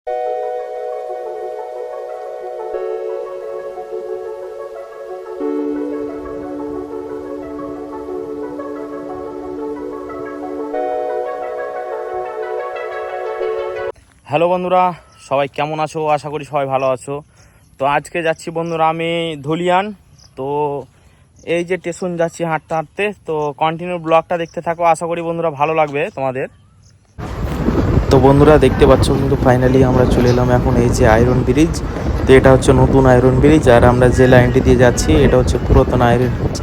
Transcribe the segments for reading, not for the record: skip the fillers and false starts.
Hello বন্ধুরা, সবাই কেমন আছো? আশা করি সবাই ভালো আছো। তো আজকে যাচ্ছি বন্ধুরা আমি ধুলিয়ান। তো এই যে স্টেশন যাচ্ছি হাঁটতে হাঁটতে। তো কন্টিনিউ ব্লগটা দেখতে থাকো, আশা করি বন্ধুরা ভালো লাগবে তোমাদের। তো বন্ধুরা দেখতে পাচ্ছ কিন্তু ফাইনালি আমরা চলে এলাম এখন এই যে আয়রন ব্রিজ। তো এটা হচ্ছে নতুন আয়রন ব্রিজ, আর আমরা যে লাইনটি দিয়ে যাচ্ছি এটা হচ্ছে পুরাতন আয়রন ব্রিজ।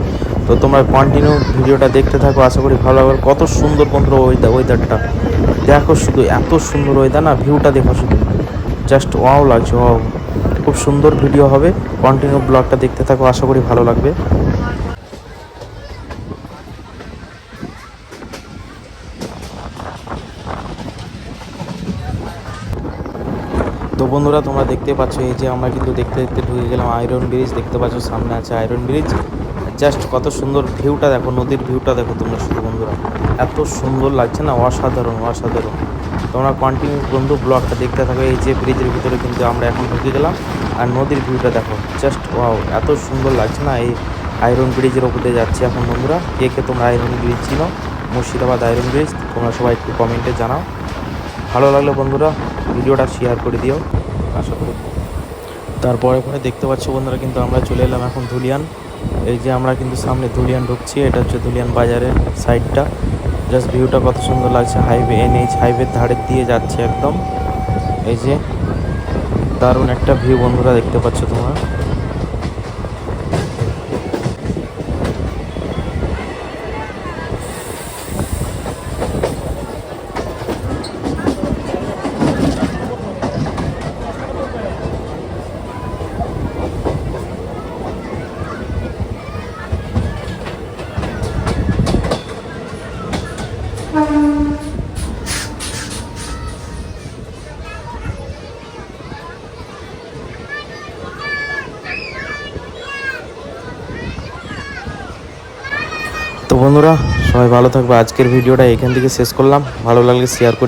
তো তোমরা কন্টিনিউ ভিডিওটা দেখতে থাকো, আশা করি ভালো লাগবে। কত সুন্দর বন্ধুরা ওয়েদারটা দেখো, শুধু এত সুন্দর ওয়েদার না, ভিউটা দেখো শুধু, জাস্ট ওয়াও লাগছে, ওয়াও। খুব সুন্দর ভিডিও হবে, কন্টিনিউ ব্লগটা দেখতে থাকো, আশা করি ভালো লাগবে। তো বন্ধুরা তোমরা দেখতে পাচ্ছ এই যে আমরা কিন্তু দেখতে দেখতে ঢুকে গেলাম আয়রন ব্রিজ। দেখতে পাচ্ছ সামনে আছে আয়রন ব্রিজ। জাস্ট কত সুন্দর ভিউটা দেখো, নদীর ভিউটা দেখো তোমরা শুধু বন্ধুরা, এত সুন্দর লাগছে না, অসাধারণ অসাধারণ। তোমরা কন্টিনিউ বন্ধু ব্লগটা দেখতে থাকো। এই যে ব্রিজের ভিতরে কিন্তু আমরা এখন ঢুকে গেলাম, আর নদীর ভিউটা দেখো, জাস্ট ওয়াও, এত সুন্দর লাগছে না। এই আয়রন ব্রিজের ওপর দিয়ে যাচ্ছি এখন বন্ধুরা। কে কে তোমরা আয়রন ব্রিজ চিনো, মুর্শিদাবাদ আয়রন ব্রিজ, তোমরা সবাই একটু কমেন্টে জানাও। ভালো লাগলে বন্ধুরা ভিডিওটা শেয়ার করে দিও, আশা করি। তারপরে পরে দেখতে পাচ্ছ বন্ধুরা কিন্তু আমরা চলে এলাম এখন ধুলিয়ান। এই যে আমরা কিন্তু সামনে ধুলিয়ান ঢুকছি, এটা হচ্ছে ধুলিয়ান বাজারের সাইডটা। জাস্ট ভিউটা কত সুন্দর লাগছে, হাইওয়ে NH হাইওয়ের ধারের দিয়ে যাচ্ছে একদম। এই যে দারুণ একটা ভিউ বন্ধুরা দেখতে পাচ্ছ তোমরা। তো বন্ধুরা সবাই ভালো থাকবে, আজকের ভিডিওটা এখান থেকে শেষ করলাম। ভালো লাগলে শেয়ার করে